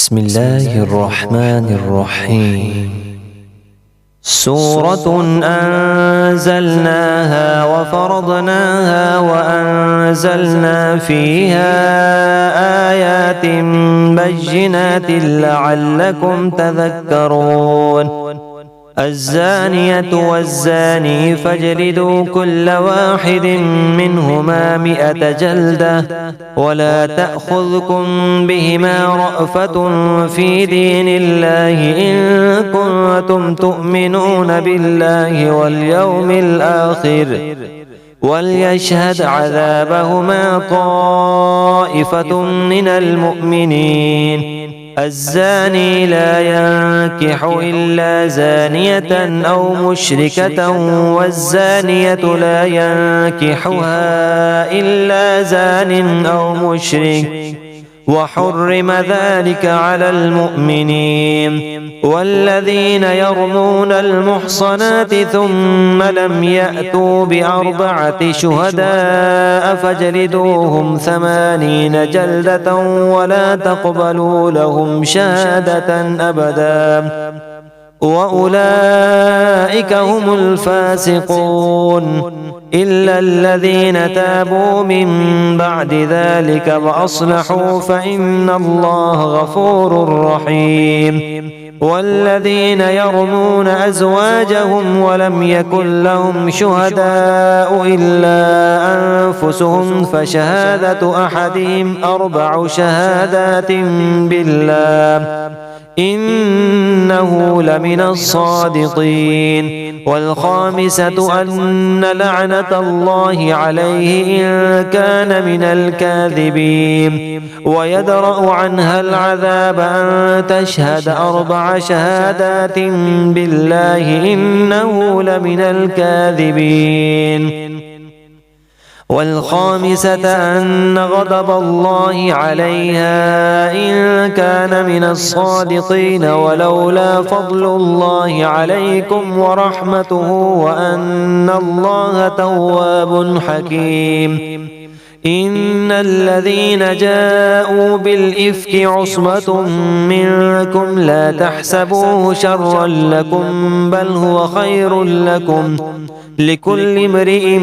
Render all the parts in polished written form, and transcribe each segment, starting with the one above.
بسم الله الرحمن الرحيم. سورة أنزلناها وفرضناها وأنزلنا فيها آيات بينات لعلكم تذكرون. الزانية والزاني فاجلدوا كل واحد منهما 100 جلدة ولا تأخذكم بهما رأفة في دين الله إن كنتم تؤمنون بالله واليوم الآخر وليشهد عذابهما طائفة من المؤمنين. الزاني لا ينكح إلا زانية أو مشركة والزانية لا ينكحها إلا زان أو مشرك وحرم ذلك على المؤمنين. والذين يرمون المحصنات ثم لم يأتوا ب4 شهداء فاجلدوهم 80 جلدة ولا تقبلوا لهم شهادة أبدا وأولئك هم الفاسقون إلا الذين تابوا من بعد ذلك وأصلحوا فإن الله غفور رحيم. والذين يرمون أزواجهم ولم يكن لهم شهداء إلا أنفسهم فشهادة أحدهم 4 شهادات بالله إنه لمن الصادقين. والخامسة أن لعنة الله عليه إن كان من الكاذبين. ويدرأ عنها العذاب أن تشهد 4 شهادات بالله إنه لمن الكاذبين. والخامسة أن غضب الله عليها إن كان من الصادقين ولولا فضل الله عليكم ورحمته وأن الله تواب حكيم. إن الذين جاءوا بالإفك عصبة منكم لا تحسبوه شرا لكم بل هو خير لكم لكل امرئ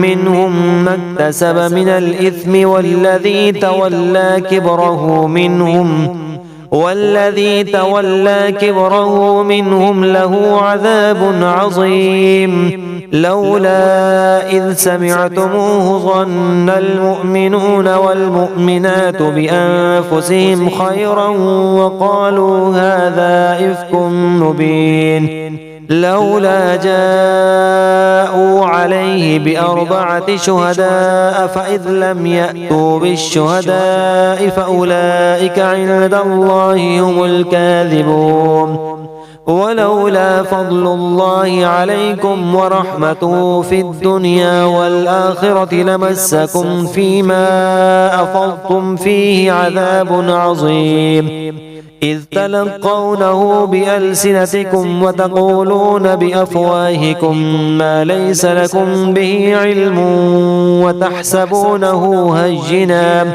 منهم ما اكتسب من الإثم والذي تولى كبره منهم له عذاب عظيم. لولا إذ سمعتموه ظن المؤمنون والمؤمنات بأنفسهم خيرا وقالوا هذا إفك مبين. لولا جاءوا عليه ب4 شهداء فإذ لم يأتوا بالشهداء فأولئك عند الله هم الكاذبون. ولولا فضل الله عليكم ورحمته في الدنيا والآخرة لمسكم فيما أفضتم فيه عذاب عظيم. إذ تلقونه بألسنتكم وتقولون بأفواهكم ما ليس لكم به علم وتحسبونه هينا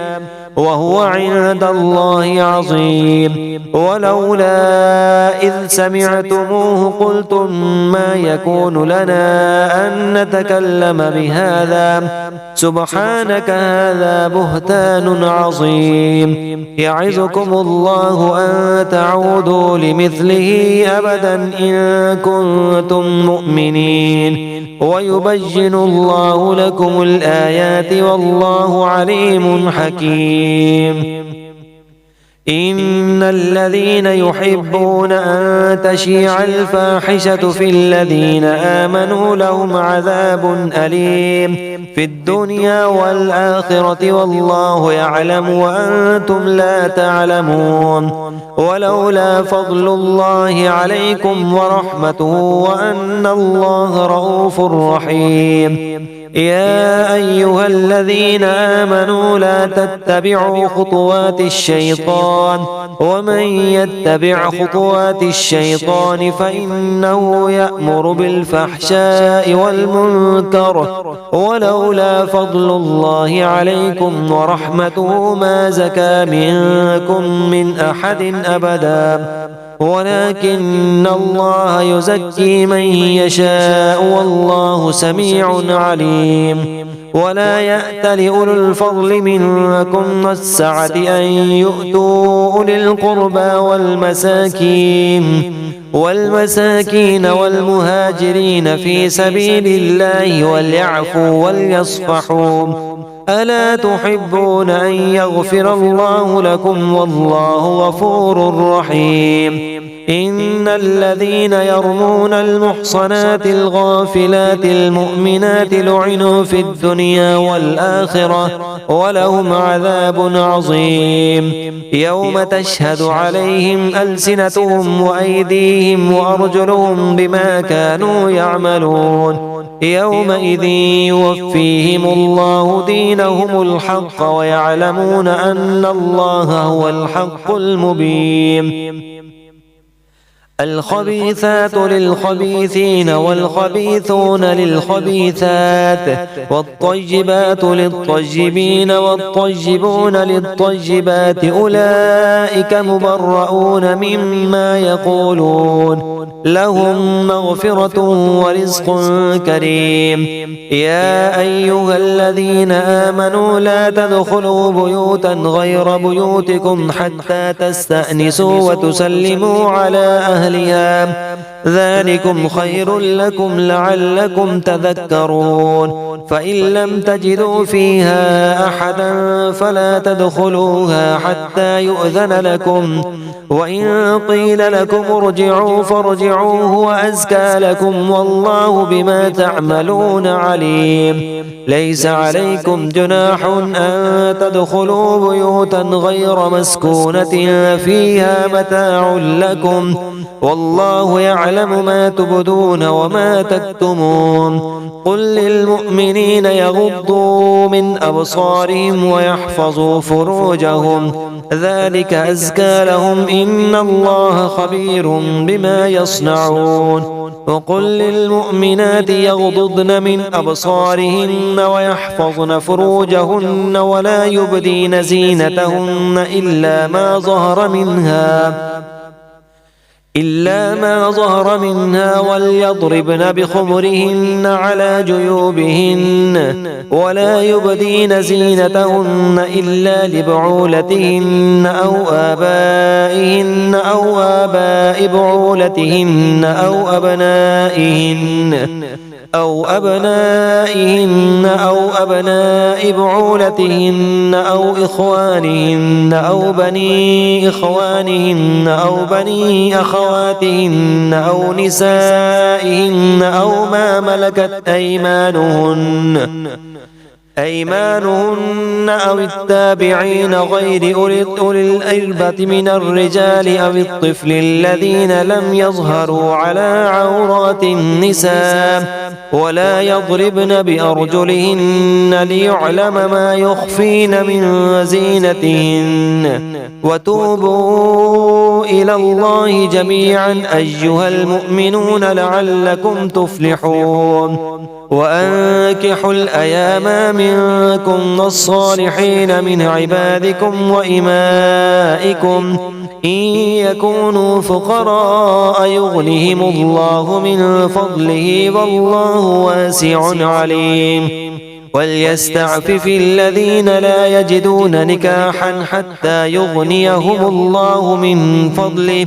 وهو عند الله عظيم. ولولا إذ سمعتموه قلتم ما يكون لنا أن نتكلم بهذا سبحانك هذا بهتان عظيم. يعظكم الله أن تعودوا لمثله أبدا إن كنتم مؤمنين ويبين الله لكم الآيات والله عليم حكيم. إن الذين يحبون أن تشيع الفاحشة في الذين آمنوا لهم عذاب أليم في الدنيا والآخرة والله يعلم وأنتم لا تعلمون. ولولا فضل الله عليكم ورحمته وأن الله رؤوف رحيم يا أيها الذين آمنوا لا تتبعوا خطوات الشيطان ومن يتبع خطوات الشيطان فإنه يأمر بالفحشاء والمنكر ولولا فضل الله عليكم ورحمته ما زكى منكم من أحد أبدا ولكن الله يزكي من يشاء والله سميع عليم ولا يأت لأولو الفضل منكم والسعة أن يؤتوا أولي القربى والمساكين والمهاجرين في سبيل الله وليعفوا وليصفحوا ألا تحبون أن يغفر الله لكم والله غفور رحيم إن الذين يرمون المحصنات الغافلات المؤمنات لعنوا في الدنيا والآخرة ولهم عذاب عظيم يوم تشهد عليهم ألسنتهم وأيديهم وأرجلهم بما كانوا يعملون يومئذ يوفيهم الله دينهم الحق ويعلمون أن الله هو الحق المبين الخبيثات للخبيثين والخبيثون للخبيثات والطيبات للطيبين والطيبون للطيبات أولئك مبرؤون مما يقولون لهم مغفرة ورزق كريم يا أيها الذين آمنوا لا تدخلوا بيوتا غير بيوتكم حتى تستأنسوا وتسلموا على أهلها ذلكم خير لكم لعلكم تذكرون فإن لم تجدوا فيها أحدا فلا تدخلوها حتى يؤذن لكم وإن قيل لكم ارجعوا فارجعوا هو أزكى لكم والله بما تعملون عليم ليس عليكم جناح أن تدخلوا بيوتا غير مسكونة فيها متاع لكم والله يعلم ما تبدون وما تكتمون قل للمؤمنين يغضوا من أبصارهم ويحفظوا فروجهم ذلك أزكى لهم إن الله خبير بما يصنعون وقل للمؤمنات يغضضن من أبصارهن ويحفظن فروجهن ولا يبدين زينتهن إلا ما ظهر منها وليضربن بخمرهن على جيوبهن ولا يبدين زينتهن إلا لبعولتهن أو آباء بعولتهن أو أبنائهن أو أبناء بعولتهن أو إخوانهن أو بني إخوانهن أو بني أخواتهن أو نسائهن أو ما ملكت أيمانهن أو التابعين غير أولي الإربة من الرجال أو الطفل الذين لم يظهروا على عورات النساء ولا يضربن بأرجلهن ليعلم ما يخفين من زينتهن وتوبوا إلى الله جميعا أيها المؤمنون لعلكم تفلحون وأنكحوا الأيام منكم والصالحين من عبادكم وإمائكم إن يكونوا فقراء يغنهم الله من فضله والله واسع عليم وليستعفف الذين لا يجدون نكاحا حتى يغنيهم الله من فضله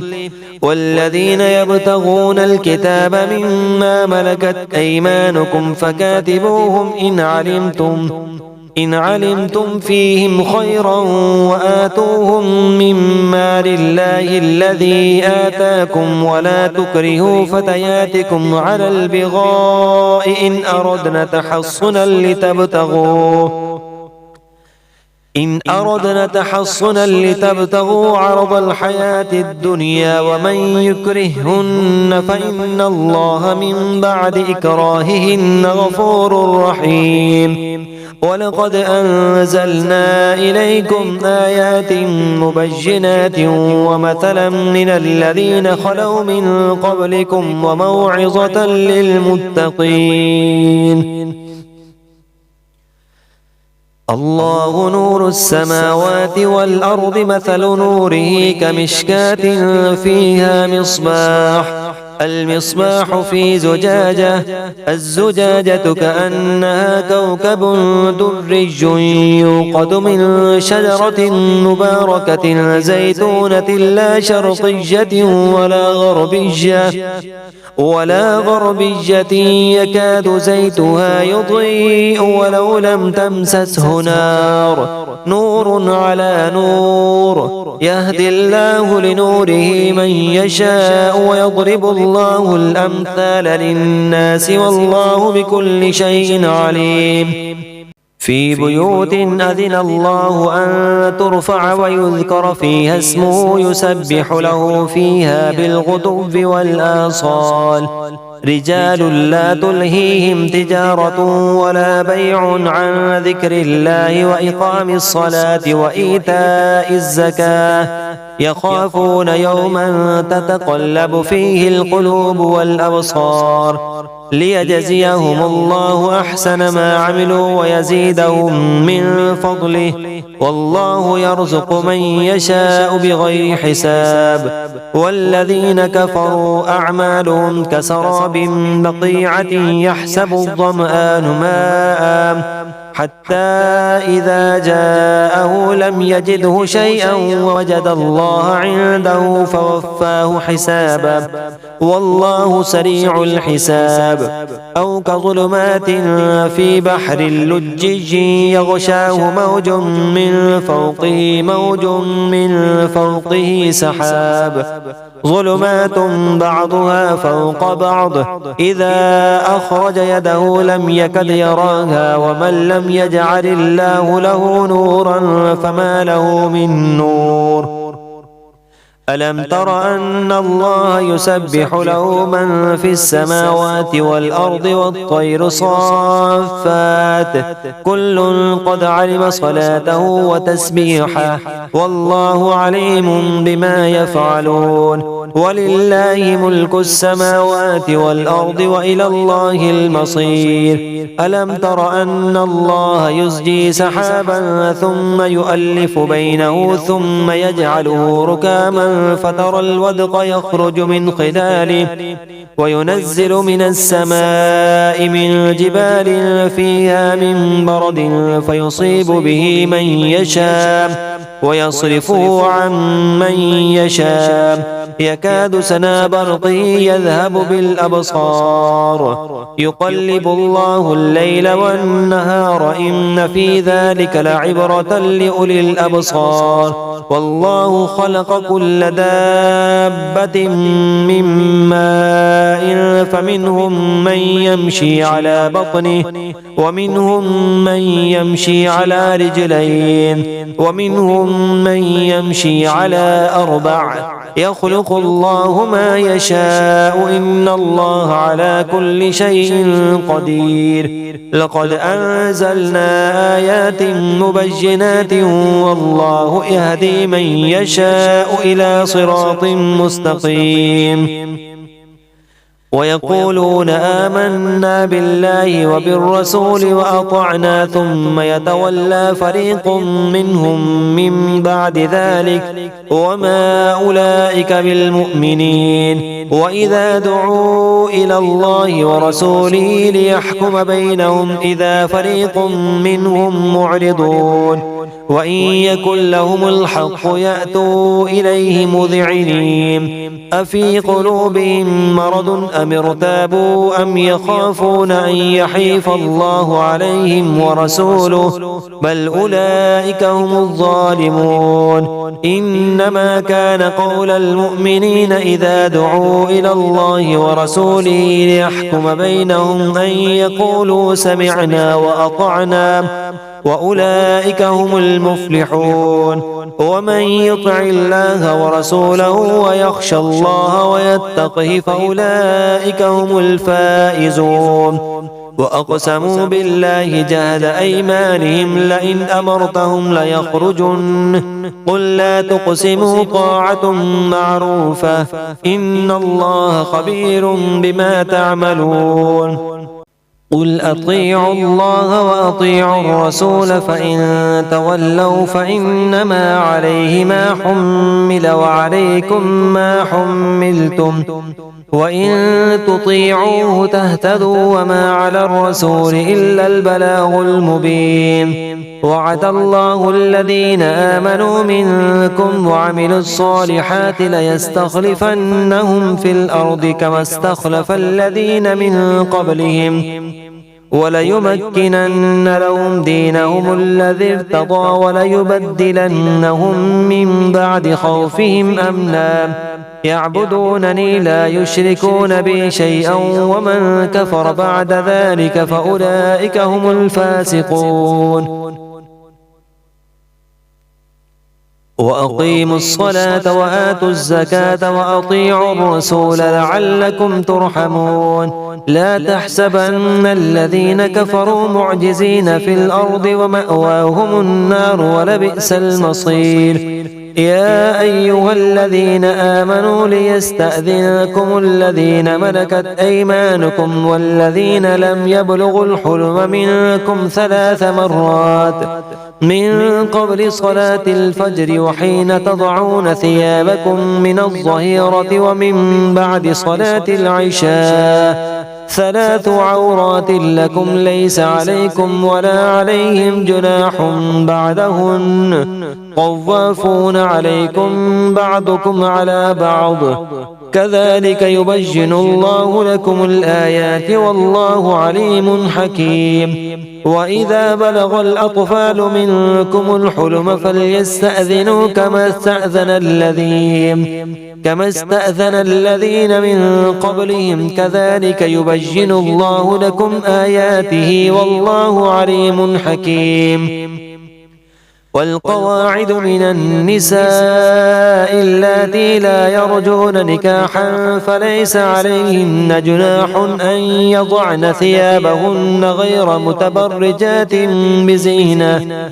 والذين يبتغون الكتاب مما ملكت أيمانكم فكاتبوهم إن علمتم فيهم خيرا وآتوهم من مال الله الذي آتاكم ولا تكرهوا فتياتكم على البغاء إن أردنا تحصنا إن أردنا تحصنا لتبتغوا عرض الحياة الدنيا ومن يكرههن فإن الله من بعد إكراههن غفور رحيم. ولقد أنزلنا إليكم آيات مبينات ومثلا من الذين خلوا من قبلكم وموعظة للمتقين. الله نور السماوات والأرض مثل نوره كمشكاة فيها مصباح المصباح في زجاجة الزجاجة كأنها كوكب دري يوقد من شجرة مباركة زيتونة لا شرقية ولا غربية يكاد زيتها يضيء ولو لم تمسسه نور على نور يهدي الله لنوره من يشاء ويضرب الله الأمثال للناس والله بكل شيء عليم. في بيوت أذن الله أن ترفع ويذكر فيها اسمه يسبح له فيها بالغدو والآصال رجال لا تلهيهم تجارة ولا بيع عن ذكر الله وإقام الصلاة وإيتاء الزكاة يخافون يوما تتقلب فيه القلوب والأبصار ليجزيهم الله أحسن ما عملوا ويزيدهم من فضله والله يرزق من يشاء بغير حساب. والذين كفروا أعمالهم كسراب بقيعة يحسب الظمآن ماء حتى إذا جاءه لم يجده شيئا ووجد الله عنده فوفاه حسابه والله سريع الحساب. أو كظلمات في بحر لجج يغشاه موج من فوقه سحاب ظلمات بعضها فوق بعض إذا أخرج يده لم يكد يراها ومن لم يجعل الله له نورا فما له من نور. ألم تر أن الله يسبح له من في السماوات والأرض والطير صافات كل قد علم صلاته وتسبيحه والله عليم بما يفعلون. ولله ملك السماوات والأرض وإلى الله المصير. ألم تر أن الله يزجي سحابا ثم يؤلف بينه ثم يجعله ركاما فترى الودق يخرج من خلاله وينزل من السماء من جبال فيها من برد فيصيب به من يشاء ويصرفه عن من يشاء يكاد سنا برقه يذهب بالأبصار يقلب الله الليل والنهار إن في ذلك لعبرة لأولي الأبصار. والله خلق كل دابة من ماء فمنهم من يمشي على بطنه ومنهم من يمشي على رجلين ومنهم من يمشي على أربع يخلق الله ما يشاء إن الله على كل شيء قدير. لقد أنزلنا آيات مبينات والله يهدي من يشاء إلى صراط مستقيم. ويقولون آمنا بالله وبالرسول وأطعنا ثم يتولى فريق منهم من بعد ذلك وما أولئك بالمؤمنين. وإذا دعوا إلى الله ورسوله ليحكم بينهم إذا فريق منهم معرضون وإن يكن لهم الحق يأتوا إليه مذعنين. أفي قلوبهم مرض أم ارتابوا أم يخافون أن يحيف الله عليهم ورسوله بل أولئك هم الظالمون. إنما كان قول المؤمنين إذا دعوا إلى الله ورسوله ليحكم بينهم أن يقولوا سمعنا وأطعنا وأولئك هم المفلحون. ومن يطع الله ورسوله ويخشى الله ويتقه فأولئك هم الفائزون. وأقسموا بالله جهد أيمانهم لئن أمرتهم ليخرجن قل لا تقسموا طاعة معروفة إن الله خبير بما تعملون. قل أطيعوا الله وأطيعوا الرسول فإن تولوا فإنما عليه ما حمل وعليكم ما حملتم وإن تطيعوه تهتدوا وما على الرسول إلا البلاغ المبين. وعد الله الذين آمنوا منكم وعملوا الصالحات ليستخلفنهم في الأرض كما استخلف الذين من قبلهم وليمكنن لهم دينهم الذي ارتضى وليبدلنهم من بعد خوفهم أمنا يعبدونني لا يشركون بي شيئا ومن كفر بعد ذلك فأولئك هم الفاسقون. وأقيموا الصلاة وآتوا الزكاة وأطيعوا الرسول لعلكم ترحمون. لا تحسبن الذين كفروا معجزين في الأرض ومأواهم النار ولبئس المصير. يا أيها الذين آمنوا ليستأذنكم الذين ملكت أيمانكم والذين لم يبلغوا الحلم منكم 3 مرات من قبل صلاة الفجر وحين تضعون ثيابكم من الظهيرة ومن بعد صلاة العشاء 3 عورات لكم ليس عليكم ولا عليهم جناح بعدهن طوافون عليكم بعضكم على بعض كذلك يبين الله لكم الآيات والله عليم حكيم. وإذا بلغ الأطفال منكم الحلم فليستأذنوا كما استأذن الذين من قبلهم كذلك يبين الله لكم آياته والله عليم حكيم. والقواعد من النساء اللاتي لا يرجون نكاحا فليس عليهن جناح أن يضعن ثيابهن غير متبرجات بزينة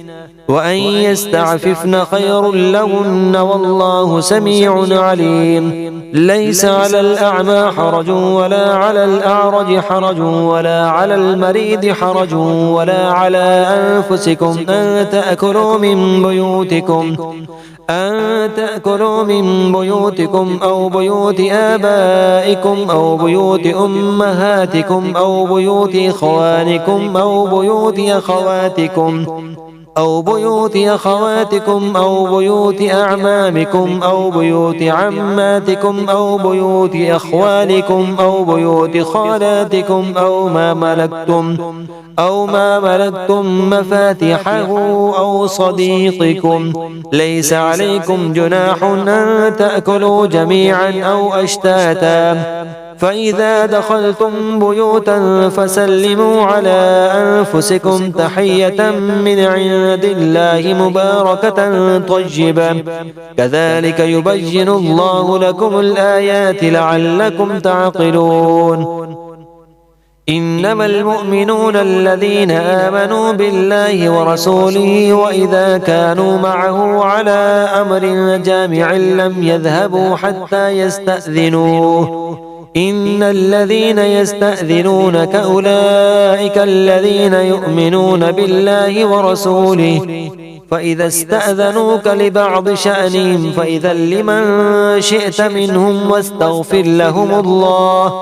وأن يستعففن خير لهن والله سميع عليم. ليس على الأعمى حرج ولا على الأعرج حرج ولا على المريض حرج ولا على أنفسكم أن تأكلوا من بيوتكم أو بيوت آبائكم أو بيوت أمهاتكم أو بيوت إخوانكم أو بيوت أخواتكم أو بيوت أعمامكم أو بيوت عماتكم أو بيوت أخوالكم أو بيوت خالاتكم أو ما ملكتم مفاتحه أو صديقكم. ليس عليكم جناح أن تأكلوا جميعا أو أشتاتا. فإذا دخلتم بيوتا فسلموا على أنفسكم تحية من عند الله مباركة طيبة كذلك يبين الله لكم الآيات لعلكم تعقلون. إنما المؤمنون الذين آمنوا بالله ورسوله وإذا كانوا معه على أمر جامع لم يذهبوا حتى يستأذنوه. إن الذين يستأذنونك أولئك الذين يؤمنون بالله ورسوله فإذا استأذنوك لبعض شأنهم فإذن لمن شئت منهم واستغفر لهم الله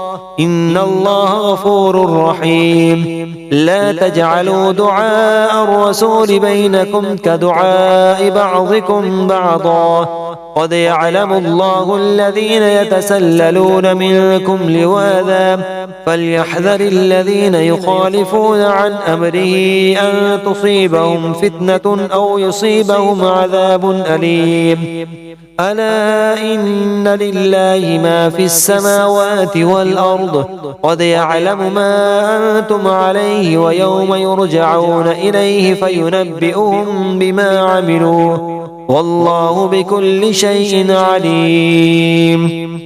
إن الله غفور رحيم. لا تجعلوا دعاء الرسول بينكم كدعاء بعضكم بعضا قد يعلم الله الذين يتسللون منكم لواذا فليحذر الذين يخالفون عن أمره أن تصيبهم فتنة أو يصيبهم عذاب أليم. ألا إن لله ما في السماوات والأرض قد يعلم ما أنتم عليه ويوم يرجعون إليه فينبئهم بما عملوا والله بكل شيء عليم.